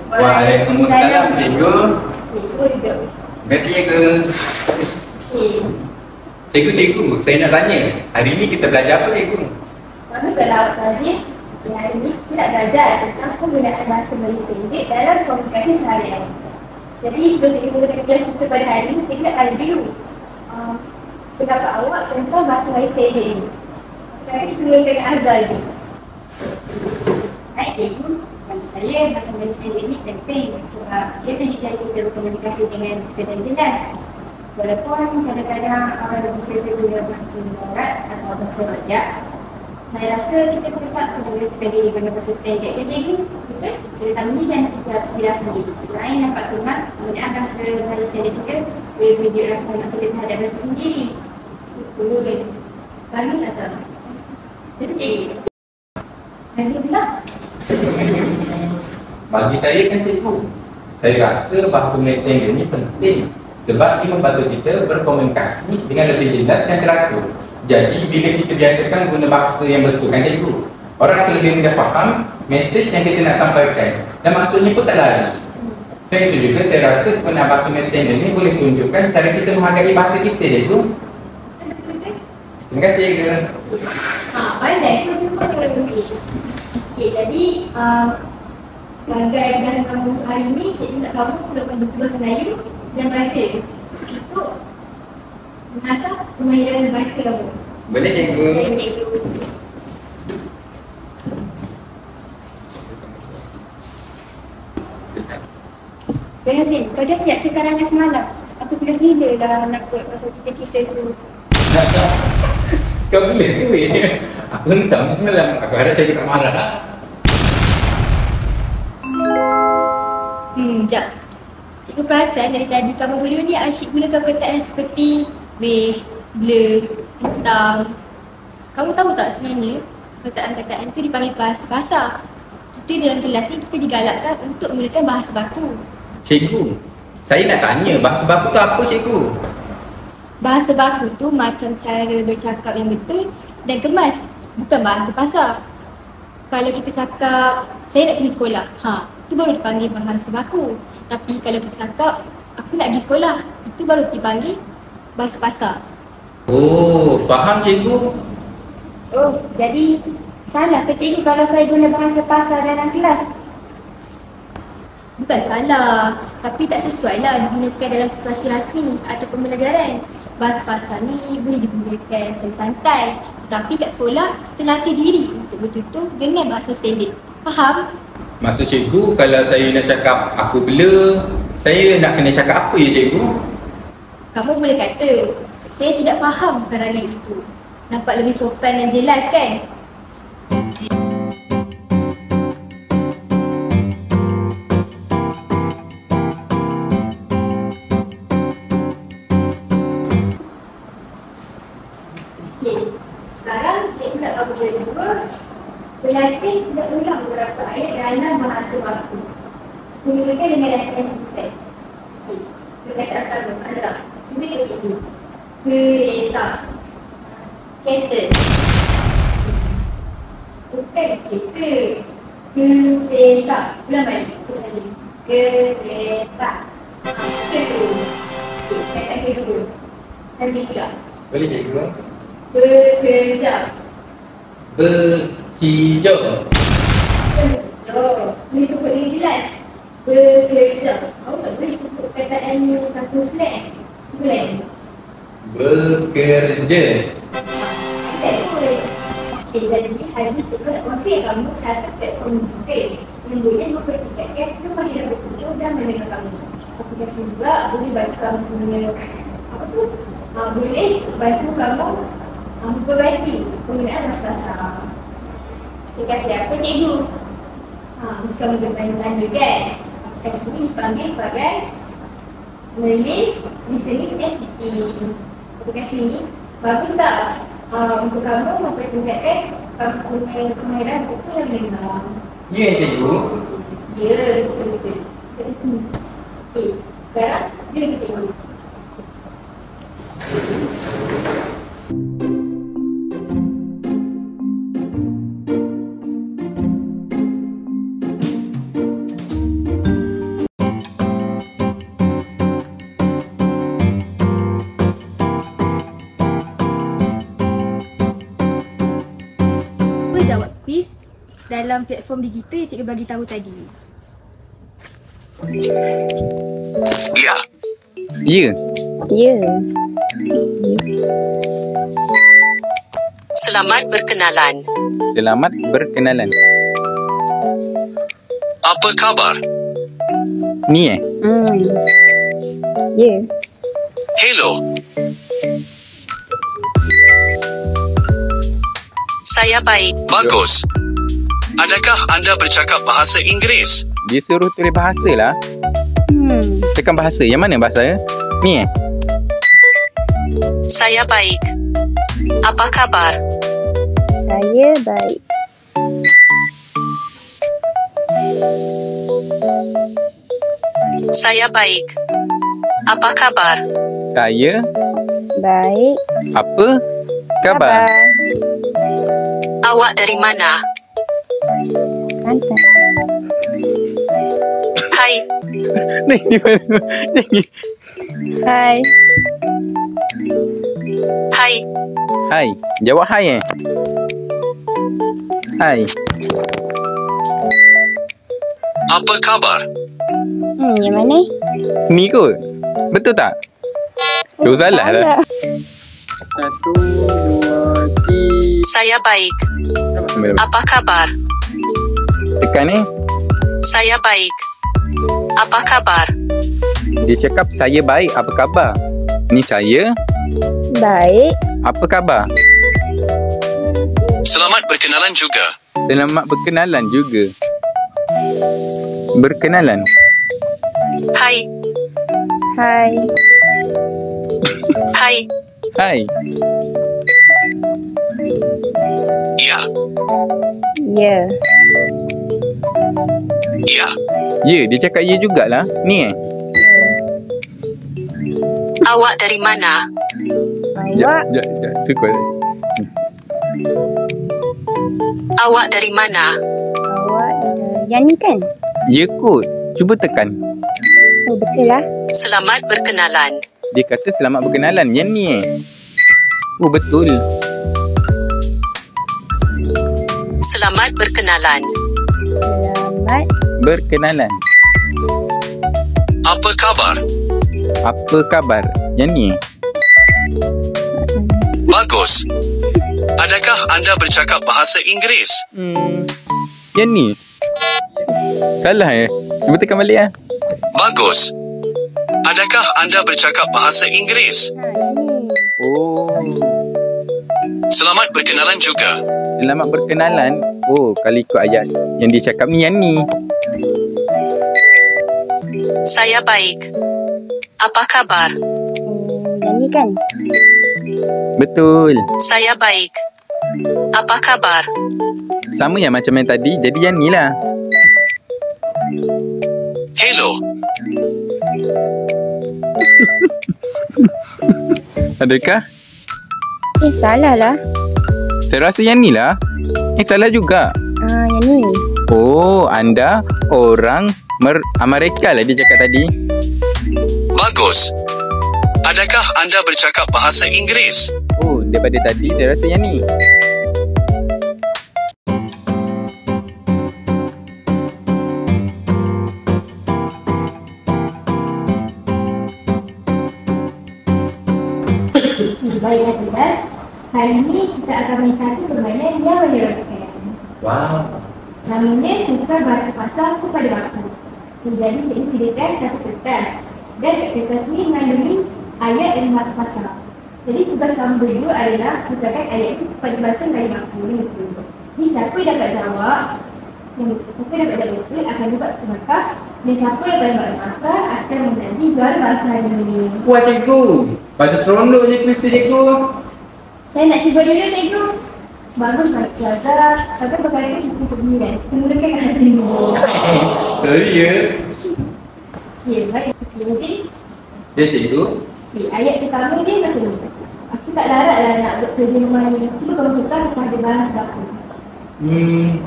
Waalaikumsalam, cikgu. Semua duduk. Terima kasih, cikgu. Cikgu, saya nak tanya. Hari ni kita belajar apa, cikgu? Masalah Fazil. Hari ni kita nak belajar tentang penggunaan bahasa Melayu Sendiri dalam komunikasi sehari-hari. Jadi sebelum kita mulakan kelas kita pada hari ini, cikgu nak tanya dulu pendapat awak tentang bahasa Melayu Sendiri ni. Sekarang kita mulakan Azhar ni. Baik cikgu, bagi saya bahasa Melayu Sendiri ni penting sebab ia tunjuk cara kita berkomunikasi dengan kita dan jelas. Walaupun kadang-kadang orang lebih selesa guna bahasa darat atau bahasa rojak, saya rasa kita tetap perlu belajar diri guna bahasa standard ke cikgu? Betul? Terutamanya dan situasi rasmi. Selain nampak kemas, penggunaan bahasa Melayu Standard kita boleh tunjuk rasa hormat kita terhadap bahasa sendiri. Betul. Bagus Azhar. Betul cikgu? Azhar pula? Bagi saya kan, cikgu, saya rasa bahasa Melayu Standard ni penting sebab dia membantu kita berkomunikasi dengan lebih jelas dan teratur. Jadi bila kita biasakan guna bahasa yang betul kan, cikgu, orang akan lebih mudah faham mesej yang kita nak sampaikan dan maksudnya pun tak lari. Selain itu juga, saya rasa penggunaan bahasa Melayu Standard ni boleh tunjukkan cara kita menghargai bahasa kita, cikgu. Terima kasih, cikgu. Pandai tu semua dengan buku. Okey, jadi sebagai tugasan kamu untuk hari ni, cikgu nak kamu perlukan buku bahasa Melayu dan baca untuk mengasah kemahiran membaca kamu. Boleh, cikgu. Hazim, kau dah siap ke karangan semalam? Aku bila gila dah nak buat pasal cerita-cerita tu. Kau boleh ke, weh? Aku hentam semalam. Aku harap cikgu tak marah. Sekejap. Cikgu perasan dari tadi kamu berdua ni asyik gunakan perkataan seperti weh, blur, entang. Kamu tahu tak sebenarnya perkataan-perkataan itu dipanggil bahasa pasar. Kita dalam kelas ni kita digalakkan untuk menggunakan bahasa baku. Cikgu, saya nak tanya, bahasa baku tu apa, cikgu? Bahasa baku tu macam cara bercakap yang betul dan kemas, bukan bahasa pasar. Kalau kita cakap, saya nak pergi sekolah, itu baru dipanggil bahasa baku. Tapi kalau kita cakap, aku nak pergi sekolah, itu baru dipanggil bahasa pasar. Oh, faham, cikgu. Oh, jadi salah ke cikgu kalau saya guna bahasa pasar dalam kelas? Bukan salah, tapi tak sesuai lah digunakan dalam situasi rasmi atau pembelajaran. Bahasa pasar ni boleh digunakan secara santai, tetapi kat sekolah kita latih diri untuk bertutur dengan bahasa standard. Faham? Maksud cikgu, kalau saya nak cakap aku bela, saya nak kena cakap apa ya, cikgu? Kamu boleh kata, saya tidak faham karangan itu. Nampak lebih sopan dan jelas kan? Sekarang cikgu nak kamu berdua berlatih dan ulang beberapa ayat dalam bahasa baku. Mulakan dengan latihan sebutan. Okey, perkataan pertama, Azhar. Cuba ikut cikgu. Kereta. Kereta. Bukan kereta. Kereta. Ulang balik. Ikut saja. Kereta. Betul tu. Okey, perkataan kedua. Hazim pula. Boleh, cikgu. Bekerja. Berhijau. Bekerja. Boleh sebut dengan jelas. Bekerja. Awak tak boleh sebut perkataan ni satu slang. Cuba lagi. Bekerja. Betul. Okey, jadi hari ni cikgu nak kongsi kamu satu platform digital yang boleh mempertingkatkan kemahiran bertutur dan mendengar kamu. Aplikasi juga boleh bantu kamu punya boleh bantu kamu memperbaiki penggunaan bahasa pasar. Aplikasi apa, cikgu? Mesti kamu bertanya-tanya kan? Aplikasi ini dipanggil sebagai Malay Listening SPT. Aplikasi ini bagus tak untuk kamu mempertingkatkan kamu punya kemahiran buku yang mendengar? Ya, cikgu. Ya, betul-betul. Okey, sekarang dia lebih cikgu. dalam platform digital yang cikgu bagi tahu tadi. Ya. Ya. Ya. Selamat berkenalan. Selamat berkenalan. Apa khabar? Ni Ya. Hello. Saya baik. Bagus. Adakah anda bercakap bahasa Inggeris? Dia suruh tulis bahasa lah. Tekan bahasa. Yang mana bahasa? Ni Saya baik. Apa khabar? Saya baik. Saya baik. Apa khabar? Saya Baik. apa khabar? Awak dari mana? Kelantan. Hai. Ni mana? Ni. Hai. Hai. Hai. Jawab hai Hai. Apa khabar? Yang mana? Ni kot. Betul tak? Salah lah. 1, 2, 3. Saya baik. Apa khabar? Tekan Saya baik. Apa khabar? Dia cakap saya baik, apa khabar? Ni saya, Baik. apa khabar? Selamat berkenalan juga. Selamat berkenalan juga. Berkenalan. Hai. Hai. Hai. Hai. Ya. Ya. Ya. Ya, dia cakap ya jugalah. Ni Awak dari mana? Awak. Suka. Awak dari mana? Awak yang ni kan? Ya kot. Cuba tekan. Oh, betul lah. Selamat berkenalan. Dia kata selamat berkenalan. Yang ni Oh, betul. Selamat berkenalan. Selamat. Berkenalan. Apa khabar? Apa khabar? Yang ni Bagus. Adakah anda bercakap bahasa Inggeris? Yang ni salah Cuba tekan balik Bagus. Adakah anda bercakap bahasa Inggeris? Yang ni. Oh, Selamat berkenalan juga. selamat berkenalan. Oh, kalau ikut ayat yang dia cakap ni, yang ni. Saya baik. Apa kabar? Yang ni kan? Betul. Saya baik. Apa kabar? Sama yang macam yang tadi, jadi yang ni lah. Hello. Adakah? Salah lah. Saya rasa yang ni lah. Salah juga. Yang ni. Oh, anda orang Amerika lah dia cakap tadi. Bagus. Adakah anda bercakap bahasa Inggeris? Oh, daripada tadi saya rasa yang ni. Baiklah tugas. Hari ini kita akan main satu permainan yang menyeronokkan. Wow. Namanya tukar bahasa pasal kepada waktu. Jadi cikgu sediakan satu kertas. Dan kat kertas ni mengandungi ayat dan bahasa pasal. Jadi tugas kamu berdua adalah tukarkan ayat itu kepada bahasa Melayu baku. Jadi siapa yang dapat jawab, betul akan dapat satu markah. Dan siapa yang paling banyak markah akan menjadi juara bahasa ni. Wah, cikgu. Pada seronok je kuis tu, cikgu. Saya nak cuba dulu, cikgu. Bagus lah, Plaza. Tapi perkara ini cukup ni kan. Kemudian kat hati ni. Sorry ya. Ya, baik. Okey, mungkin. Ya, cikgu. Okey, ayat pertama dia macam ni. Aku tak larat lah nak buat kerja rumah ni. Cuba kamu tukar kepada bahasa aku.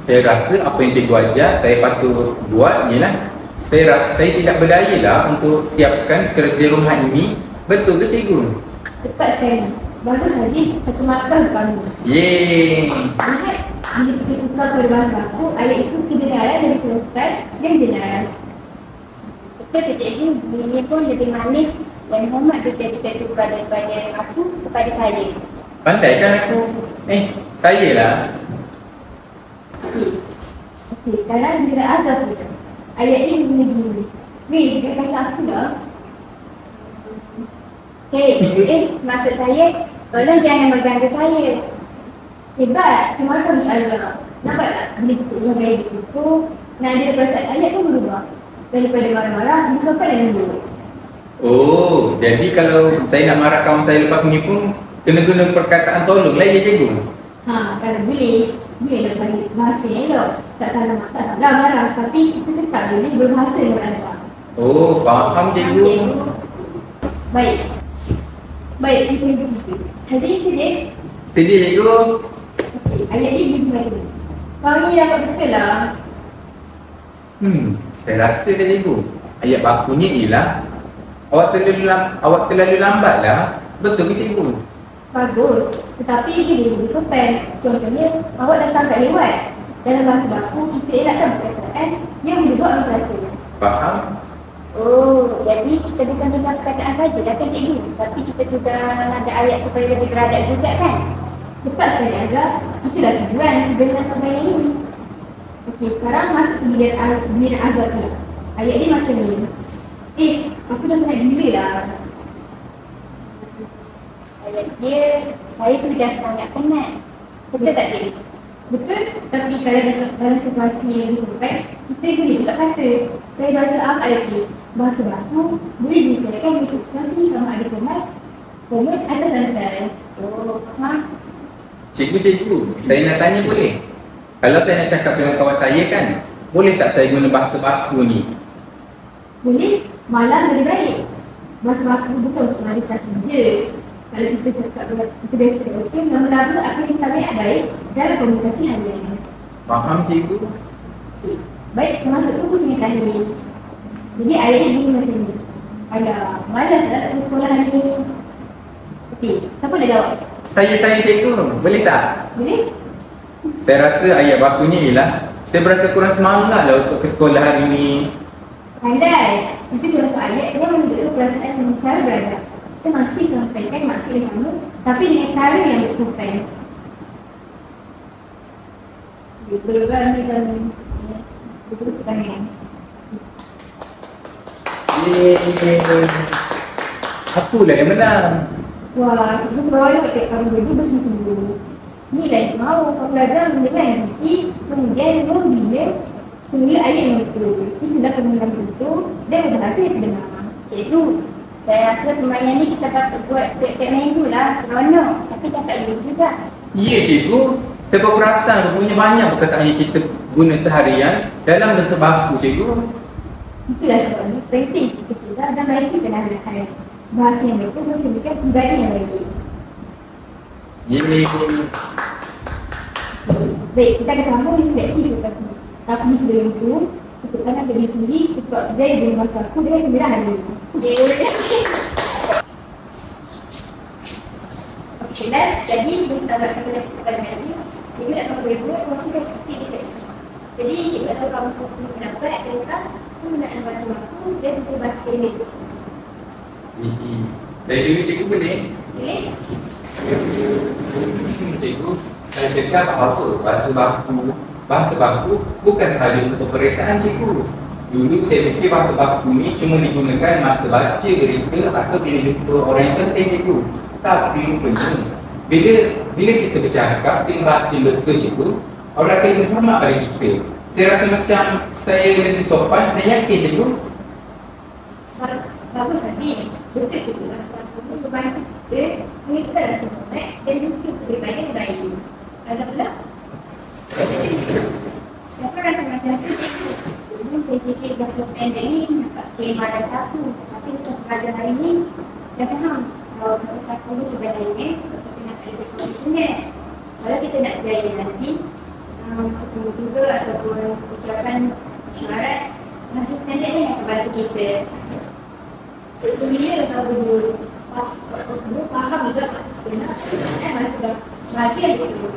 Saya rasa apa yang cikgu ajar saya patut buat ialah saya tidak berdaya lah untuk siapkan kerja rumah ini. Betul ke, cikgu? Tepat sekali. Bagus Haji, satu markah kamu. Yeay. Lihat, bila kita tukar pada bahan baku, ayat itu kedengaran lebih sopan dan jelas. Betul tu cikgu, bunyinya pun lebih manis dan hormat bila kita tukar daripada aku kepada saya. Pandai kan aku? Saya lah. Okey, sekarang bila azab pula. Ayat ini bunyi begini. Weh, dia kata aku dah. Maksud saya, tolong jangan mengganggu saya. Hebat, kemana azab? Nampak tak? Bila kita ubah gaya begitu, nada perasaan ayat pun berubah. Daripada marah-marah, dia sopan dan lembut. Oh, jadi kalau saya nak marah kawan saya lepas ni pun kena guna perkataan tolong lah ya cikgu? Kalau boleh nak bagi bahasa yang elok. Tak salah marah, tapi kita tetap boleh berbahasa yang beradab. Oh, faham cikgu. Baik, saya begitu. Hazrin sedia? Sedia cikgu. Okey, ayat ni begini macam ni. Kau ni dapat betul lah. Saya rasa dah cikgu. Ayat bakunya ialah awak terlalu lambat lah. Betul ke cikgu? Bagus, tetapi dia lebih sopan. Contohnya, awak datang tak lewat. Dalam bahasa baku, kita elakkan perkataan yang dibuat orang rasa. Faham? Oh, jadi kita bukan dengar perkataan saja dah kan cikgu, tapi kita juga ada ayat supaya lebih beradab juga kan? Tepat sekali Azhar, itulah tujuan sebenarnya permainan ini. Okey, sekarang masuk ke giliran Azhar ni. Ayat ni macam ni. Aku dah penat gila lah. Ayat dia, saya sudah sangat penat. Betul tak cikgu? Betul, tapi kalau dalam situasi yang disebutkan, kita boleh juga kata saya rasa apa lagi. Bahasa baku boleh disesuaikan dengan situasi sama ada format atau santai. Oh, faham. Cikgu, saya nak tanya boleh? Kalau saya nak cakap dengan kawan saya kan, boleh tak saya guna bahasa baku ni? Boleh, malah lebih baik. Bahasa baku bukan untuk marisan saja. Kalau kita cakap kita biasa okey, lama-lama akan kita baik dalam komunikasi harian. Faham cikgu? Okay. Baik, termasuk buku singkatan ini. Jadi ayat ini macam ni. Alah, malas lah tak pergi sekolah hari ni. Okey, siapa nak jawab? Saya cikgu, boleh tak? Boleh? Saya rasa ayat bakunya ialah saya berasa kurang semangat lah untuk ke sekolah hari ni. Pandai. Itu contoh ayat yang menunjukkan perasaan dengan cara beradab. Kita masih sampaikan maksud yang sama, tapi dengan cara yang bersopan. Betul-betul macam betul pertanyaan. Akulah yang menang. Wah, cikgu seronok kat kamu berdua bersungguh. Ni lah yang mahu kau belajar mendengar nanti, kemudian membina semula ayat yang betul. Itulah penggunaan betul dan berbahasa yang sebenar. Cikgu, saya rasa permainan ni kita patut buat tiap-tiap minggu lah, seronok. Tapi dapat ilmu juga. Ya cikgu, saya baru perasan rupanya banyak perkataan yang kita guna seharian dalam bentuk baku cikgu. Itulah sebabnya penting kita sedar dan baiki penarahan. Bahasa yang betul mencerminkan pribadi yang baik. Yeay. Baik, kita akan sambung refleksi selepas ini. Tapi sebelum itu, tepuk ke diri sendiri sebab berjaya dengan masa aku dengan 9 hari ini. Okey, last. Jadi sebelum kita buat kelas kita pada hari ini, cikgu nak kamu buat kongsikan seperti refleksi. Jadi cikgu nak tahu kamu punya pendapat tentang penggunaan bahasa baku dan juga bahasa pendek. Saya dulu cikgu boleh? Boleh? Cikgu, saya cakap apa? Bahasa baku bukan sahaja untuk peperiksaan cikgu. Dulu saya fikir bahasa baku ni cuma digunakan masa baca berita atau bila jumpa orang yang penting cikgu. Tapi rupanya bila kita bercakap dengan bahasa yang betul cikgu, orang akan lebih hormat pada kita. Saya rasa macam saya lebih sopan dan yakin cikgu. Bagus Haji. Betul itu bahasa baku ni membantu kita meningkatkan rasa hormat dan juga kepribadian yang baik. Azhar pula? Siapa rasa macam tu cikgu? Dulu saya fikir bahasa standard ni nampak skema dan kaku. Tapi lepas belajar hari ni, saya faham bahawa bahasa kaku ni sebenarnya kita nak ada conditioner. Kalau kita nak jaya nanti, sepuluh juga ataupun ucapan syarat, bahasa standard ni akan bantu kita. Bila tahu dulu faham juga maksud sebenar maksud bahasa yang betul.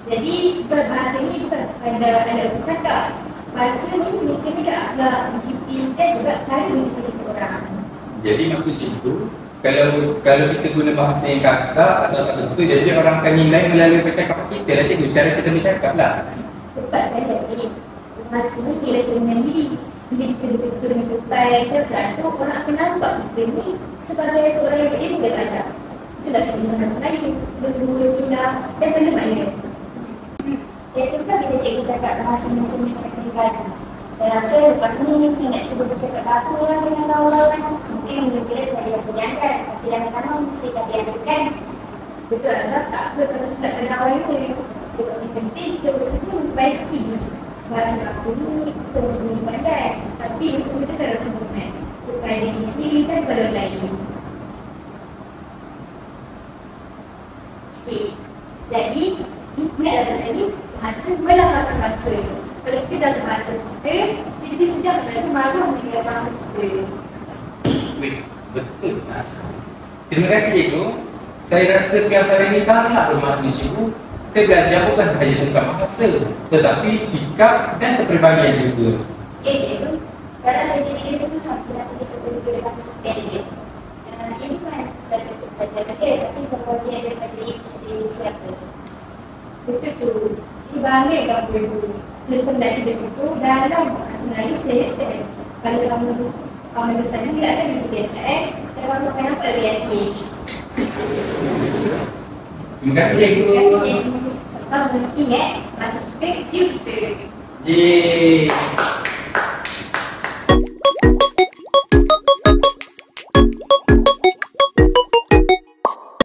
Jadi berbahasa ini bukan sekadar alat bercakap. Bahasa ni macam juga akhlak, disiplin dan juga cara mendidik seseorang. Jadi maksud cikgu, kalau kita guna bahasa yang kasar atau tak betul, jadi orang akan nilai melalui percakapan kita lah cikgu, cara kita bercakap lah. Tepat sekali. Bahasa ni ialah cerminan diri. Bila kita betul-betul dengan sopan, tergantung orang akan nampak kita ni sebagai seorang yang berilmu dan adab. Itulah keinginan saya, berdua, indah dan bermakna. Saya suka bila cikgu cakap bahasa macam ni kat kehidupan. Saya rasa lepas ni saya nak cuba bercakap baku lah dengan orang-orang. Mungkin mula-mula saya rasa diangkat, tapi lama-lama mesti tak biasakan. Betul Azhar, tak apa kalau sedap dengan orang ni. Sebab yang penting kita bersama memperbaiki bahasa aku ni, kita boleh pandai. Tapi untuk kita tak rasa hormat kepada diri sendiri dan kepada orang lain. Okey, jadi ingatlah pasal ni, bahasa melanggarkan bahasa. Kalau kita jaga bahasa kita jadi sedang menjaga malu dengan bahasa kita. Betul. Terima kasih cikgu. Saya rasa kelas hari ini sangat bermakna cikgu. Saya belajar bukan sahaja tentang bahasa, tetapi sikap dan kepribadian juga. Cikgu, sekarang saya jadi lebih faham kenapa kita perlu berbahasa sekali. Ini bukan sebagai untuk belajar saja, tapi sebagai daripada diri siapa. Betul tu. Cikgu bangga kau dulu. Lesson dari itu dalam bahasa Melayu sendiri. Kalau kamu sana tidak ada yang biasa kalau kamu akan nampak realiti. Terima kasih cikgu. Terima kasih cikgu. Kamu ingat bahasa kita, cikgu kita. Yeay.